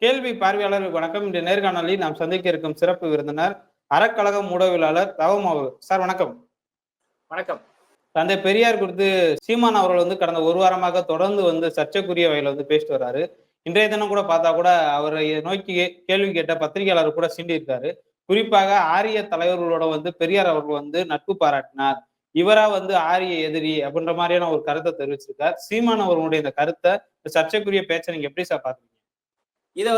கேள்வி பார்வையாளர் வணக்கம். இன்று நேர்காணலில் நாம் சந்திக்க இருக்கும் சிறப்பு விருந்தினர் அறக்கழகம் ஊடகவியலாளர் தவம் அவர்கள். சார் வணக்கம். வணக்கம். தந்தை பெரியார் குறித்து சீமான் அவர்கள் கடந்த ஒரு வாரமாக தொடர்ந்து சர்ச்சைக்குரிய வகையில் பேசிட்டு வர்றாரு. இன்றைய தினம் கூட பார்த்தா கூட அவரை நோக்கி கேள்வி கேட்ட பத்திரிகையாளர் கூட சீண்டி இருக்காரு. குறிப்பாக ஆரிய தலைவர்களோட பெரியார் அவர்கள் நட்பு பாராட்டினார். இவரா ஆரிய எதிரி அப்படின்ற மாதிரியான ஒரு கருத்தை தெரிவிச்சிருக்கார். சீமான் அவர்களுடைய இந்த கருத்தை, சர்ச்சைக்குரிய பேச்சை நீங்க எப்படி சார் பாக்குறீங்க? இத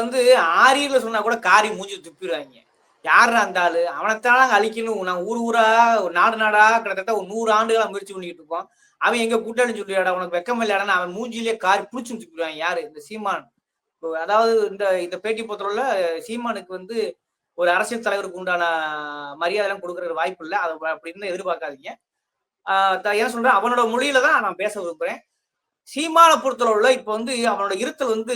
ஆரியர்ல சொன்னா கூட காரி மூஞ்சி துப்பிடுவாங்க. யாரா அந்த ஆளு? அவனைத்தான அழிக்கணும். நான் ஊர் ஊரா நாடு நாடா கிட்டத்தட்ட ஒரு 100 ஆண்டுகளா முயற்சி பண்ணிட்டு இருக்கோம். அவன் எங்க கூட்டாளின்னு சொல்லியாடா, உனக்கு வெக்கம் இல்லையாடா, அவன் மூஞ்சிலே காரி புடிச்சு துப்பிடுவாங்க. யாரு? இந்த சீமான். அதாவது இந்த பேட்டி பொறுத்தவரையில சீமானுக்கு ஒரு அரசியல் தலைவருக்கு உண்டான மரியாதை கொடுக்கற வாய்ப்பு இல்லை. அதை அப்படின்னு எதிர்பார்க்காதீங்க. ஏன் சொல்றேன், அவனோட மொழியில தான் நான் பேச விரும்புறேன். சீமானை பொறுத்தளவுல இப்ப அவனோட இருத்தல்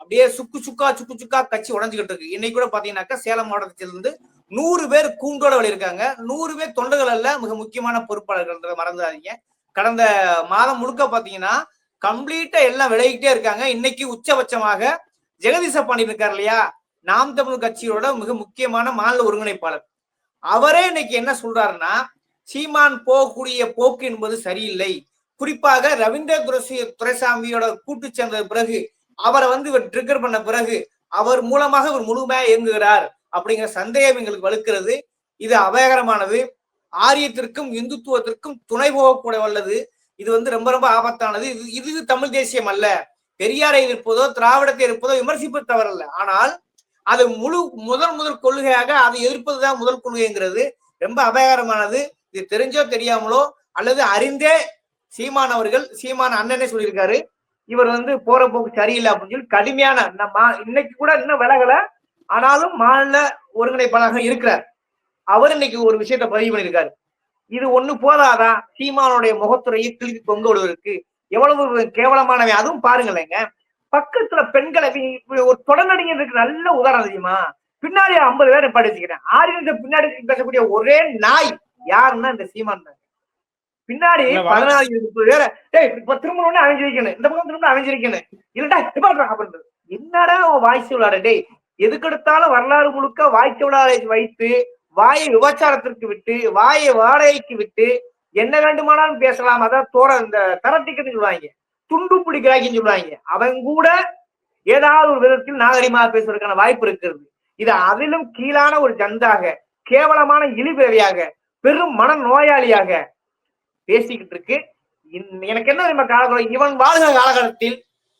அப்படியே சுக்கு சுக்கா கட்சி உடஞ்சுக்கிட்டு இருக்கு. இன்னைக்கு கூட பாத்தீங்கன்னாக்கா சேலம் மாவட்டத்திலிருந்து 100 பேர் கூண்டோட இருக்காங்க. 100 பேர் தொண்டர்கள் அல்ல, மிக முக்கியமான பொறுப்பாளர்கள், மறந்துடாதீங்க. கடந்த மாதம் முழுக்க பாத்தீங்கன்னா கம்ப்ளீட்டா எல்லாம் விலகிட்டே இருக்காங்க. இன்னைக்கு உச்சபட்சமாக ஜெகதீச பாண்டியன் இருக்காரு இல்லையா, நாம் தமிழ் கட்சியோட மிக முக்கியமான மாநில ஒருங்கிணைப்பாளர், அவரே இன்னைக்கு என்ன சொல்றாருன்னா, சீமான் போகக்கூடிய போக்கு என்பது சரியில்லை. குறிப்பாக ரவீந்திர துரைசாமியோட கூட்டு சேர்ந்த பிறகு, அவரை இவர் ட்ரிகர் பண்ண பிறகு, அவர் மூலமாக இவர் முழுமையாக இயங்குகிறார் அப்படிங்கிற சந்தேகம் எங்களுக்கு வலுக்கிறது. இது அபாயகரமானது. ஆரியத்திற்கும் இந்துத்துவத்திற்கும் துணை போகக்கூடிய வல்லது. இது ரொம்ப ரொம்ப ஆபத்தானது. இது தமிழ் தேசியம் அல்ல. பெரியாரை இருப்பதோ திராவிடத்தை இருப்பதோ விமர்சிப்பது தவறல்ல. ஆனால் அது முதல் கொள்கையாக அதை எதிர்ப்பதுதான் முதல் கொள்கைங்கிறது ரொம்ப அபாயகரமானது. இது தெரிஞ்சோ தெரியாமலோ அல்லது அறிந்தே சீமான் அவர்கள், சீமான் அண்ணனே சொல்லியிருக்காரு, இவர் போற போக்கு சரியில்லை அப்படின்னு சொல்லி கடுமையான, இன்னைக்கு கூட இன்னும் விலகல, ஆனாலும் மாநில ஒருங்கிணைப்பாளராக இருக்கிறார். அவர் இன்னைக்கு ஒரு விஷயத்த பதிவு பண்ணியிருக்காரு. இது ஒண்ணு போதாதா? சீமானுடைய முகத்துறையை கிழித்து தொங்க விடுவதற்கு எவ்வளவு கேவலமானவை. அதுவும் பாருங்களேங்க, பக்கத்துல பெண்களை ஒரு தொடர்நடிகருக்கு நல்ல உதாரணம் தெரியுமா? பின்னாடி 50 பேரை படிச்சுக்கிறேன். ஆரியத்தை பின்னாடி பேசக்கூடிய ஒரே நாய் யாருன்னா இந்த சீமான் தான். பின்னாடி 14-20 பேரை திரும்ப அமைஞ்சிருக்கணும், இந்த பக்கம் திரும்ப அமைஞ்சிருக்கணும், இல்லடா அப்படின்றது. என்னடா வாய்ஸ் விளையாட? டேய், எதுக்கெடுத்தாலும் வரலாறு முழுக்க வாய்ஸ் விளையாட வைத்து, வாயை விபச்சாரத்திற்கு விட்டு, வாயை வாடகைக்கு விட்டு என்ன வேண்டுமானாலும் பேசலாம். அதான் இந்த தரட்டிக்கன்னு சொல்லுவாங்க, துண்டு பிடிக்கிறாங்கன்னு சொல்லுவாங்க. அவங்க கூட ஏதாவது ஒரு விதத்தில் நாகரிகமாக பேசுவதற்கான வாய்ப்பு இருக்கிறது. இது அதிலும் கீழான ஒரு ஜந்தாக, கேவலமான இழிபிறவியாக, பெரும் மன நோயாளியாக பேசிக்கிட்டு இருக்கு. எனக்கு என்ன தெரியுமா காலகட்டம், இவன் வாழ்கிற காலகட்டத்தில்,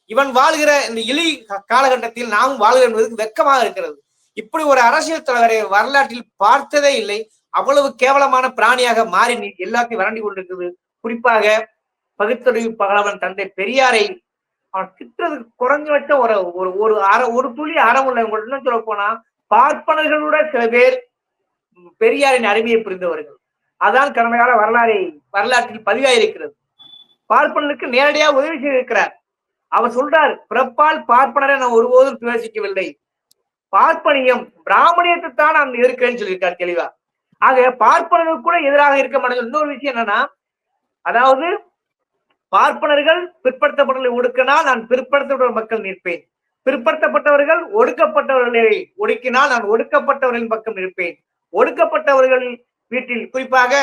இவன் வாழ்கிற இந்த இழி காலகட்டத்தில் நாமும் வாழ்கிற என்பதற்கு வெக்கமாக இருக்கிறது. இப்படி ஒரு அரசியல் தலைவரை வரலாற்றில் பார்த்ததே இல்லை. அவ்வளவு கேவலமான பிராணியாக மாறி எல்லாத்தையும் வறண்டி கொண்டிருக்குது. குறிப்பாக பகுத்தறிவு பகலவன் தந்தை பெரியாரை அவன் திட்டுறதுக்கு குறைஞ்சபட்ச ஒரு துளி அறமுள்ள. இன்னும் சொல்ல போனா, பார்ப்பனர்களோட சில பேர் பெரியாரின் அருமையை புரிந்தவர்கள். அதான் கடந்த கால வரலாற்றில் பதிவாயிருக்கிறது. பார்ப்பனருக்கு நேரடியாக உதவி செய்திருக்கிறார். அவர் சொல்றார், பிறப்பால் பார்ப்பனரை நான் ஒருபோதும் துவேசிக்கவில்லை, பார்ப்பனியம் பிராமணியத்தை தான் நான் இருக்கிறேன்னு சொல்லியிருக்கார் தெளிவா. ஆக பார்ப்பனர்கள் கூட எதிராக இருக்க மாட்டேங்க. இன்னொரு விஷயம் என்னன்னா, அதாவது பார்ப்பனர்கள் பிற்படுத்தப்பட்டவர்களை ஒடுக்கினால் நான் பிற்படுத்தப்பட்ட மக்கள் நிற்பேன், பிற்படுத்தப்பட்டவர்கள் ஒடுக்கப்பட்டவர்களை ஒடுக்கினால் நான் ஒடுக்கப்பட்டவர்களின் பக்கம் நிற்பேன், ஒடுக்கப்பட்டவர்கள் வீட்டில், குறிப்பாக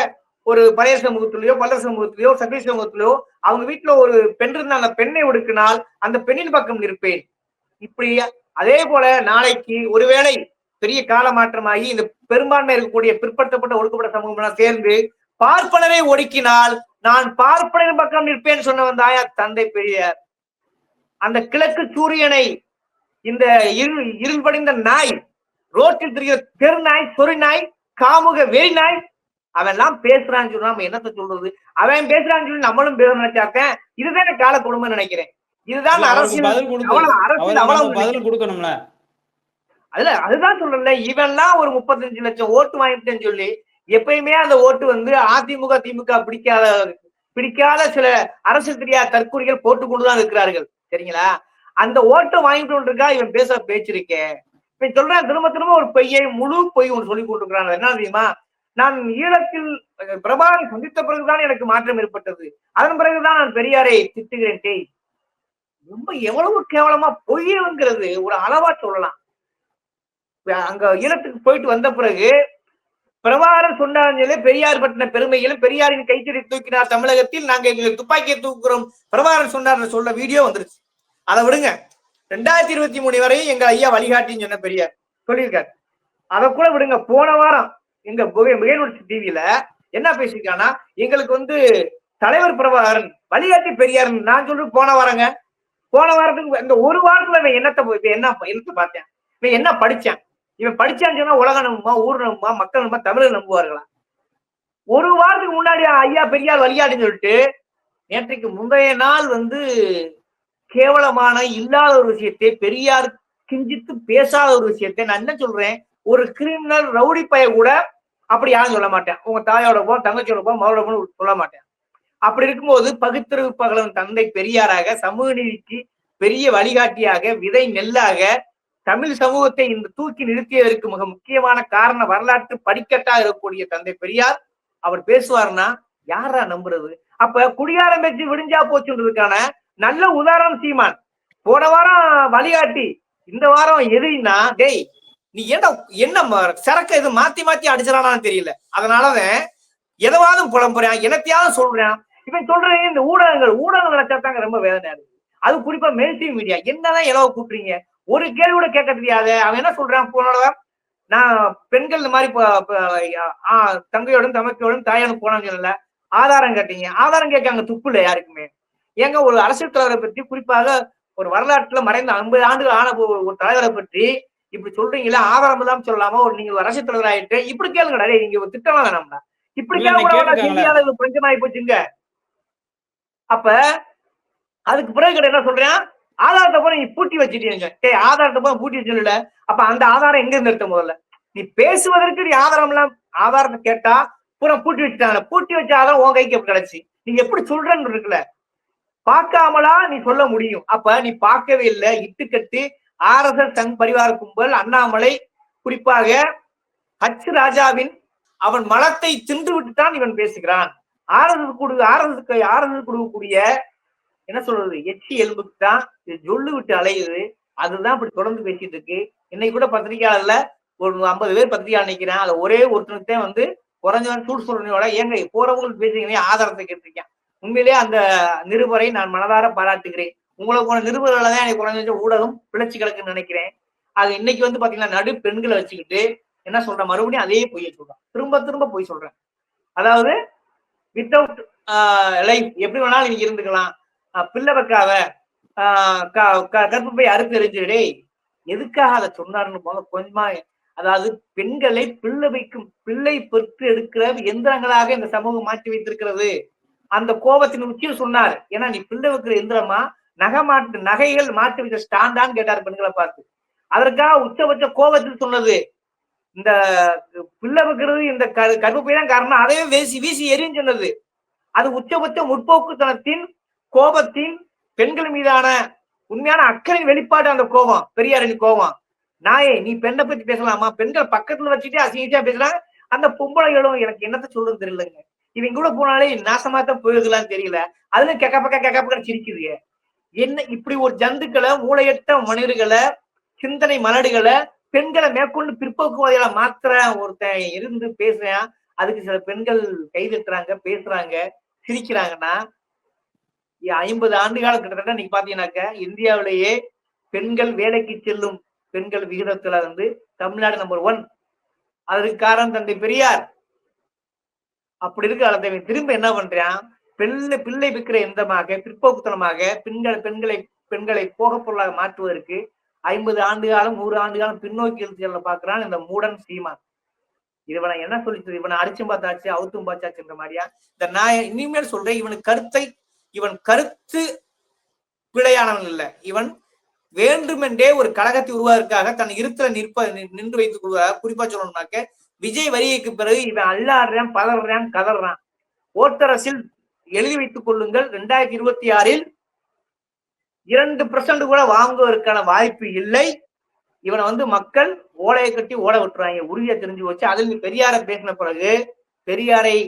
ஒரு பழைய சமூகத்திலேயோ பல்லர் சமூகத்திலேயோ சக்தி சமூகத்திலேயோ அவங்க வீட்டுல ஒரு பெண் இருந்தால் அந்த பெண்ணை ஒடுக்கினால் அந்த பெண்ணின் பக்கம் நிற்பேன். இப்படி அதே போல நாளைக்கு ஒருவேளை பெரிய கால மாற்றமாகி இந்த பெரும்பான்மை இருக்கக்கூடிய பிற்படுத்தப்பட்ட ஒடுக்கப்பட்ட சமூகம் சேர்ந்து பார்ப்பனரை ஒடுக்கினால் நான் பார்ப்பனரின் பக்கம் நிற்பேன்னு சொன்னவன் தாயா தந்தை பெரியார். அந்த கிழக்கு சூரியனை இந்த இருள் படிந்த நாய், ரோட்டில் தெரிகிற தெரு நாய், சொறி நாய், காமுக வெறி நாய், அவன் எல்லாம் பேசுறான்னு சொல்லி நம்ம என்னத்த சொல்றது? அவன் பேசுறான்னு சொல்லி நம்மளும் பேச நினைச்சாக்க இதுதான் கால கொடுமைன்னு நினைக்கிறேன். இதுதான் அரசியல். அதுதான் சொல்றேன்ல, இவன்லாம் ஒரு 35 லட்சம் ஓட்டு வாங்கிட்டேன்னு சொல்லி எப்பயுமே அந்த ஓட்டு அதிமுக திமுக பிடிக்காத சில அரசியல் தெரியாத தற்கொலைகள் போட்டு கொண்டுதான் இருக்கிறார்கள். சரிங்களா? அந்த ஓட்டை வாங்கிட்டு இருக்கா இவன் பேச பேச்சிருக்கேன். இப்ப சொல்றேன், திரும்ப திரும்ப ஒரு முழு பொய் ஒன்று சொல்லி கொண்டிருக்கிறான். என்ன தெரியுமா? நான் ஈழத்தில் பிரபாகரனை சந்தித்த பிறகுதான் எனக்கு மாற்றம் ஏற்பட்டது, அதன் பிறகுதான் நான் பெரியாரை திட்டுகிறேன். ரொம்ப எவ்வளவு கேவலமா பொய்யுங்கிறது ஒரு அளவா சொல்லலாம். அங்க ஈழத்துக்கு போயிட்டு வந்த பிறகு பிரபாகரன் சொன்னாங்களே பெரியார் பற்றின பெருமைகளும் பெரியாரின் கைத்தறி தூக்கினார் தமிழகத்தில் நாங்க எங்க துப்பாக்கியை தூக்குறோம் பிரபாகரன் சொன்னார் சொல்ல வீடியோ வந்துருச்சு. அதை விடுங்க. 2023 வரையும் எங்க ஐயா வழிகாட்டின்னு சொன்ன பெரியார் சொல்லியிருக்காரு. அதை கூட விடுங்க. போன வாரம் எங்க முகேன்வர்சி டிவியில என்ன பேசியிருக்கானா, எங்களுக்கு தலைவர் பிரபாகரன் வழிகாட்டி பெரியார். நான் சொல்றது போன வாரத்துக்கு இந்த ஒரு வாரத்துல என்னத்தை பார்த்தேன், இவன் என்ன படிச்சான், இவன் படிச்சான்னு சொன்னா உலகம் நம்புமா, ஊர் நம்புமா, மக்கள் நம்புமா, தமிழர் நம்புவார்களா? ஒரு வாரத்துக்கு முன்னாடி ஐயா பெரியார் வழிகாட்டின்னு சொல்லிட்டு நேற்றைக்கு முந்தைய நாள் கேவலமான இல்லாத ஒரு விஷயத்தை பெரியார் கிஞ்சித்து பேசாத ஒரு விஷயத்தை நான் என்ன சொல்றேன், ஒரு கிரிமினல் ரவுடி பைய கூட அப்படி யாரும் சொல்ல மாட்டேன். உங்க தாயோட போ, தங்கச்சியோட போ, மகளோட போ சொல்ல மாட்டேன். அப்படி இருக்கும்போது பகுத்தறிவு பகலவன் தந்தை பெரியாராக சமூக நீதிக்கு பெரிய வழிகாட்டியாக விதை நெல்லாக தமிழ் சமூகத்தை இந்த தூக்கி நிறுத்தியதற்கு மிக முக்கியமான காரண வரலாற்று படிக்கட்டா இருக்கக்கூடிய தந்தை பெரியார் அவர் பேசுவார்னா யாரா நம்புறது? அப்ப குடியாரம் பேச்சு விடிஞ்சா போச்சுன்றதுக்கான நல்ல உதாரணம் சீமான். போன வாரம் வழிகாட்டி, இந்த வாரம் எதிரின்னா, டேய் நீ என்ன சரக்க இது மாத்தி மாத்தி அடிச்சிடானான்னு தெரியல. அதனாலதான் எதவாவது புலம்புறேன், என்னத்தையாவது சொல்றேன். இவன் சொல்றேன் இந்த ஊடகங்கள் நினைச்சாத்தாங்க ரொம்ப வேதனை இருக்கு. அது குறிப்பா மெயின்ஸ்ட்ரீம் மீடியா என்னதான் எளவு கூப்பிடுறீங்க? ஒரு கேள்வி கூட கேட்க தெரியாத அவன் என்ன சொல்றான், போனோட நான் பெண்கள் இந்த மாதிரி தங்கையோடும் தமக்கையோடும் தாயோடும் போனான்னு சொல்லல, ஆதாரம் கேட்டீங்க. ஆதாரம் கேட்க அங்க துப்பு இல்லை யாருக்குமே. ஏங்க ஒரு அரசியல் தலைவரை பற்றி, குறிப்பாக ஒரு வரலாற்றுல மறைந்த 50 ஆண்டுகள் ஆன ஒரு தலைவரை பற்றி இப்படி சொல்றீங்களா? ஆதாரம் இல்லாம சொல்லலாமா? ஒரு நீங்க அரசியல் தலைவர் ஆயிட்டு இப்படி கேளுங்கடா, நீங்க ஒரு திட்டமா வேணாம்டா, இப்படி கேட்க பஞ்சமாயி போச்சுங்க. அப்ப அதுக்கு பிறகு என்ன சொல்றேன், ஆதாரத்தை போல நீ பூட்டி வச்சுட்டீங்க. ஆதாரத்தை போல பூட்டி வச்சுல, அப்ப அந்த ஆதாரம் எங்க இருந்து எடுத்த? முதல்ல நீ பேசுவதற்கு நீ ஆதாரம் எல்லாம் ஆதாரத்தை கேட்டா பூரா பூட்டி வச்சுட்டாங்க. பூட்டி வச்ச ஆதாரம் உன் கைக்கு கிடைச்சி நீங்க எப்படி சொல்றேன்னு இருக்குல்ல, பார்க்காமலா நீ சொல்ல முடியும்? அப்ப நீ பார்க்கவே இல்லை. இட்டுக்கட்டு RSS தன் பரிவார கும்பல், அண்ணாமலை, குறிப்பாக ஹச் ராஜாவின் அவன் மலத்தை தின்று விட்டுத்தான் இவன் பேசுகிறான். RSS கொடுக்கக்கூடிய என்ன சொல்றது, எச்சி எலும்புக்கு தான் ஜொல்லு விட்டு அலையுது. அதுதான் இப்படி தொடர்ந்து பேசிட்டு இருக்கு. இன்னைக்கு கூட பத்திரிகையாளர்ல ஒரு 50 பேர் பத்திரிகையாளர் நினைக்கிறேன். அதுல ஒரே ஒருத்தனுக்கு குறைஞ்சவன் சூடு சொல்றனோட ஏங்க போறவங்களுக்கு பேசுறீங்க ஆதாரத்தை கேட்டிருக்கேன். உண்மையிலேயே அந்த நிருபரை நான் மனதார பாராட்டுகிறேன். உங்களை போன நிருபர்களை தான் எனக்கு குறைஞ்ச ஊடகம் பிழைச்சி கிடக்குன்னு நினைக்கிறேன். அது இன்னைக்கு பாத்தீங்கன்னா நடு பெண்களை வச்சுக்கிட்டு என்ன சொல்றேன், மறுபடியும் அதே பொய்ய சொல்றேன், திரும்ப திரும்ப பொய் சொல்றேன். அதாவது வித்தவுட் லைஃப் எப்படி வேணாலும் நீங்க இருந்துக்கலாம், பிள்ளை வைக்காத, கர்ப்பப்பை அறுத்து எரிஞ்சுடே, எதுக்காக அதை சொன்னாருன்னு போல கொஞ்சமா. அதாவது பெண்களை பிள்ளை பெற்று எடுக்கிற எந்திரங்களாக இந்த சமூகம் மாற்றி வைத்திருக்கிறது. அந்த கோபத்தின் உச்சியில் சொன்னார். ஏன்னா நீ பிள்ளை வைக்கிற எந்திரமா, நகைகள் மாற்றி வைக்கிற ஸ்டாண்டான்னு கேட்டார் பெண்களை பார்த்து. அதற்காக உச்சபட்ச கோபத்தில் சொன்னது இந்த பிள்ளை வைக்கிறது, இந்த கர்ப்பப்பை தான் காரணம். அதையும் வீசி எரின்னு சொன்னது. அது உச்சபட்ச முற்போக்குத்தனத்தின் கோபத்தின் பெண்கள் மீதான உண்மையான அக்கறையின் வெளிப்பாடு. அந்த கோபம் பெரியாரின் கோபம். நாயே நீ பெண்ணை பத்தி பேசலாமா? பெண்கள் பக்கத்துல வச்சுட்டு அசிங்கா பேசலாம். அந்த பொம்பளைகளும் எனக்கு என்னத்த சொல்றது தெரியலங்க. இவங்க கூட போனாலே நாசமாத்தான் போயிருக்கலாம்னு தெரியல. அதுல கேக்க சிரிக்குது. என்ன இப்படி ஒரு ஜந்துக்களை, மூளையற்ற மனிதர்களை, சிந்தனை மலடுகளை, பெண்களை மேற்கொண்டு பிற்போக்குவாதிகளை மாத்திர ஒருத்தன் இருந்து பேசுறேன். அதுக்கு சில பெண்கள் கைதட்டுறாங்க, பேசுறாங்க, சிரிக்கிறாங்கன்னா 50 ஆண்டு காலம் கிட்டத்தட்ட நீங்க பாத்தீங்கன்னாக்க இந்தியாவிலேயே பெண்கள் வேலைக்கு செல்லும் பெண்கள் விகிதத்துல தமிழ்நாடு நம்பர் 1. அதற்கு காரணம் தந்தை பெரியார். அப்படி இருக்க காலத்தை திரும்ப என்ன பண்றான், பிள்ளை விற்கிற எந்தமாக பிற்போக்குத்தனமாக பெண்களை போக பொருளாக மாற்றுவதற்கு 50 ஆண்டு காலம் 100 ஆண்டு காலம் பின்னோக்கி எழுத்து பாக்குறான் இந்த மூடன் சீமான். இவனை என்ன சொல்லிட்டு, இவனை அடிச்சும் பார்த்தாச்சு அவுத்தும் பார்த்தாச்சுன்ற மாதிரியா இந்த நான் இனிமேல் சொல்றேன். இவன் கருத்து பிழையானவன் இல்லை. இவன் வேண்டுமென்றே ஒரு கழகத்தை உருவாதற்காக தன் இருத்துல நின்று வைத்துக் கொள்வதாக. குறிப்பா சொல்லணும்னாக்க விஜய் வரிகைக்கு பிறகு இவன் அல்லாடுறான், பதறான், கதறான். ஓட்டரசில் எழுதி வைத்துக் கொள்ளுங்கள், 2026 2% கூட வாங்குவதற்கான வாய்ப்பு இல்லை. இவனை மக்கள் ஓலையை கட்டி ஓட விட்டுருவாங்க, உறுதியா தெரிஞ்சு வச்சு. அதில் பெரியாரை பேசின பிறகு பெரியாரை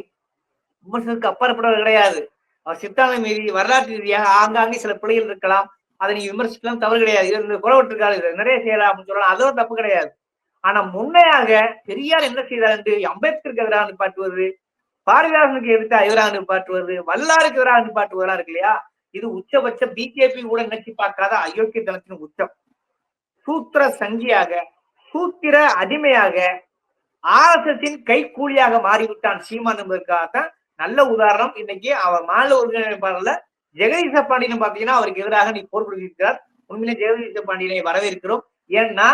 விமர்சனத்துக்கு அப்பாற்பட்டவர் கிடையாது. அவர் சித்தாந்த மீறி வரலாற்று ரீதியாக ஆங்காங்கே சில பிள்ளைகள் இருக்கலாம், அதை நீங்க விமர்சிக்கலாம், தவறு கிடையாது. இது புறப்பட்டிருக்காரு, நிறைய செய்யலாம் அப்படின்னு சொல்லலாம், அதுவும் தப்பு கிடையாது. ஆனா முன்னையாக பெரியார் என்ன செய்தார் என்று அம்பேத்கருக்கு எதிராக நிப்பாட்டுவது, பாரதிதாசனுக்கு எதிராக நிப்பாட்டுவது, வல்லாருக்கு எதிராக நிப்பாட்டுவதெல்லாம் இருக்கு இல்லையா? இது உச்சபட்ச பிஜேபி கூட நினைச்சு பார்க்காத அயோக்கியத்தனத்தின் உச்சம். சூத்திர சங்கியாக, சூத்திர அடிமையாக, ஆர்எஸ்எஸின் கைக்கூலியாக மாறிவிட்டான் சீமான் என்பதற்காகத்தான் நல்ல உதாரணம். இன்னைக்கு அவர் மாநில ஒருங்கிணைப்பாளர்ல ஜெகதீச பாண்டியன் பாத்தீங்கன்னா அவருக்கு எதிராக நீ போர் புரிவிக்கிறார். உண்மையிலே ஜெகதீச பாண்டியனை வரவேற்கிறோம். ஏன்னா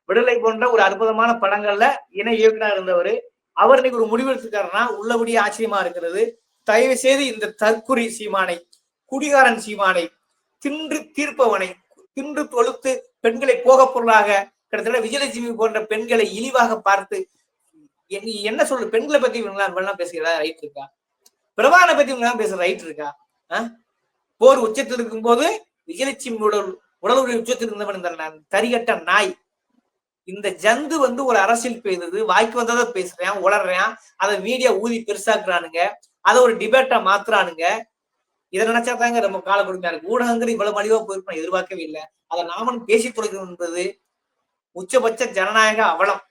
விடுதலை போன்ற ஒரு அற்புதமான படங்கள்ல இணை இயக்குனர் இருந்தவர். அவர் இன்னைக்கு ஒரு முடிவு எடுத்துக்காருன்னா உள்ளபடியே ஆச்சரியமா இருக்கிறது. தயவு செய்து இந்த தற்குறி சீமானை, குடிகாரன் சீமானை, தின்று தீர்ப்பவனை, தின்று தொழுத்து பெண்களை போக பொருளாக கிட்டத்தட்ட விஜயலட்சுமி போன்ற பெண்களை இழிவாக பார்த்து என்ன சொல்ற, பெண்களை பத்தி இவங்க பேசுகிறதா ரைட் இருக்கா? பிரபாகரனை பத்தி இவங்க பேசுற ரைட் இருக்கா? போர் உச்சத்தில் இருக்கும் போது விஜயலட்சுமி உடலுடைய உச்சத்தில் இருந்தவன் இந்த தரிகட்ட நாய், இந்த ஜந்து ஒரு அரசியல் பேசுது, வாய்க்கு வந்ததை பேசுறேன், உளர்றேன், அதை மீடியா ஊதி பெருசாக்குறானுங்க, அதை ஒரு டிபேட்டா மாத்துறானுங்க. இதை நினைச்சா தாங்க ரொம்ப கால கொடுமையா இருக்கு. ஊடகங்கள் இவ்வளவு மலிவா போயிருப்போம் எதிர்பார்க்கவே இல்லை. அதை நாமளும் பேசி தொலைக்கணும் என்பது உச்சபட்ச ஜனநாயக அவலம்,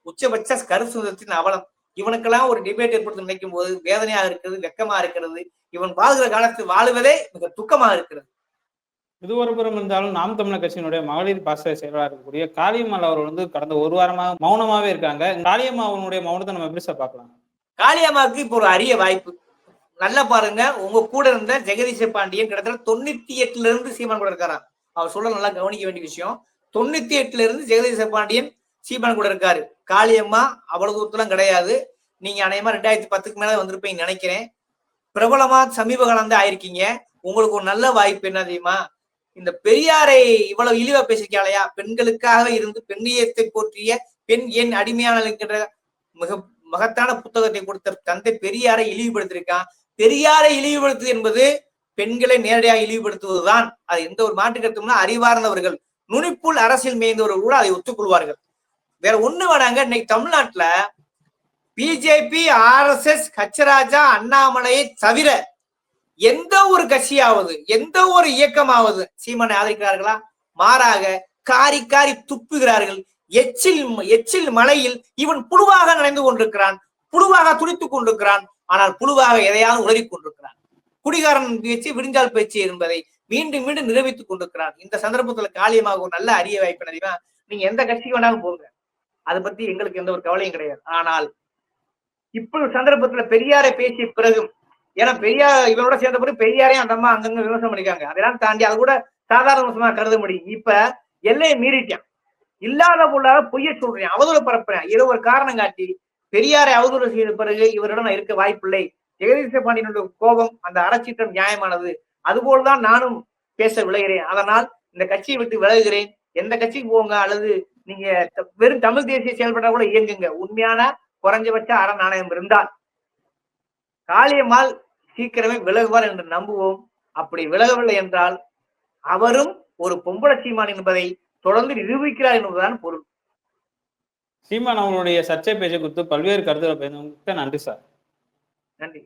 உச்சபட்ச கருத்து சுதந்திரத்தின் அவலம். இவனுக்கெல்லாம் ஒரு டிபேட் ஏற்படுத்த நினைக்கும் போது வேதனையாக இருக்கிறது, வெக்கமா இருக்கிறது. இவன் வாழ்கிற காலத்தில் வாழுவதே மிக துக்கமாக இருக்கிறது. இது ஒரு புறம் இருந்தாலும் நாம் தமிழர் கட்சியினுடைய மகளிர் பாச செயலாளர் இருக்கக்கூடிய காளியம்மாள் அவர் கடந்த ஒரு வாரமாக மௌனமாவே இருக்காங்க. காளியம்மா அவனுடைய மௌனத்தை நம்ம எப்படி சார் பார்க்கலாம்? காளியம்மாவுக்கு இப்போ ஒரு அரிய வாய்ப்பு. நல்லா பாருங்க, உங்க கூட இருந்த ஜெகதீச பாண்டியன் கிட்டத்தட்ட 98ல இருந்து சீமான் கூட இருக்காராம். அவர் சொல்ல நல்லா கவனிக்க வேண்டிய விஷயம். 98ல இருந்து ஜெகதீச பாண்டியன் சீமான் கூட இருக்காரு. காளியம்மா அவ்வளவு தூரத்துலாம் கிடையாது. நீங்க அநேகமா 2010க்கு மேல வந்திருப்பீங்க நினைக்கிறேன். பிரபலமா சமீப காலம் தான் ஆயிருக்கீங்க. உங்களுக்கு ஒரு நல்ல வாய்ப்பு என்ன தெரியுமா? இந்த பெரியாரை இவ்வளவு இழிவா பேசிருக்காளையா, பெண்களுக்காக இருந்து பெண்ணியத்தை போற்றிய பெண் ஏன் அடிமையான மிக மகத்தான புத்தகத்தை கொடுத்த தந்தை பெரியாரை இழிவுபடுத்திருக்கான். பெரியாரை இழிவுபடுத்துவது என்பது பெண்களை நேரடியாக இழிவுபடுத்துவதுதான். அது எந்த ஒரு மாற்று கருத்தும்னா அறிவார்ந்தவர்கள், நுனிப்புள் அரசியல் மேய்ந்தவர்கள் கூட அதை ஒத்துக்கொள்வார்கள். வேற ஒண்ணு வேணாங்க. இன்னைக்கு தமிழ்நாட்டுல பிஜேபி, ஆர்எஸ்எஸ், ஹச்ராஜா, அண்ணாமலையை தவிர எந்த ஒரு கட்சியாவது, எந்த ஒரு இயக்கமாவது சீமானை ஆதரிக்கிறார்களா? மாறாக காரி காரி துப்புகிறார்கள். எச்சில் மலையில் இவன் புழுவாக நனைந்து கொண்டிருக்கிறான், புழுவாக துடித்துக் கொண்டிருக்கிறான். ஆனால் புழுவாக எதையாவது உளறி கொண்டிருக்கிறான். குடிகாரன் பேச்சு விடிஞ்சால் பேச்சு என்பதை மீண்டும் மீண்டும் நிரூபித்துக் கொண்டிருக்கிறான். இந்த சந்தர்ப்பத்துல காளியமாக ஒரு நல்ல அரிய வாய்ப்பு தெரியுமா? நீங்க எந்த கட்சிக்கு வேணாலும் போங்க, அதை பத்தி எங்களுக்கு எந்த ஒரு கவலையும் கிடையாது. ஆனால் இப்படி சந்தர்ப்பத்துல பெரியாரை பேசிய பிறகும், ஏன்னா பெரியார் இவனோட சேர்ந்த பிறகு பெரியாரையும் அந்த அம்மா அங்கங்க விமர்சனம் பண்ணிருக்காங்க. அதெல்லாம் தாண்டி அது கூட சாதாரண விமர்சனமா கருத முடியும். இப்ப எல்லையை மீறிட்டான், இல்லாத பொருளாக பொய்ய சொல்றேன், அவதூறு பரப்புறேன், ஏதோ ஒரு காரணம் காட்டி பெரியாரை அவதூறு செய்த பிறகு இவரிடம் நான் இருக்க வாய்ப்பில்லை. ஜெகதீச பாண்டியனுடைய கோபம், அந்த அறச்சீற்றம் நியாயமானது. அதுபோல்தான் நானும் பேச விளைகிறேன். அதனால் இந்த கட்சியை விட்டு விலகுகிறேன். எந்த கட்சிக்கு போங்க, அல்லது நீங்க வெறும் தமிழ் தேசிய செயல்பட்டா கூட இயங்குங்க. உண்மையான குறைஞ்சபட்ச அற நாணயம் இருந்தால் காளியம்மாள் சீக்கிரமே விலகுவார் என்று நம்புவோம். அப்படி விலகவில்லை என்றால் அவரும் ஒரு பொம்பளை சீமான் என்பதை தொடர்ந்து நிரூபிக்கிறார் என்பதுதான் பொருள். சீமான் அவங்களுடைய சர்ச்சை பேச்சு குறித்து பல்வேறு கருத்துக்களை நன்றி சார். நன்றி.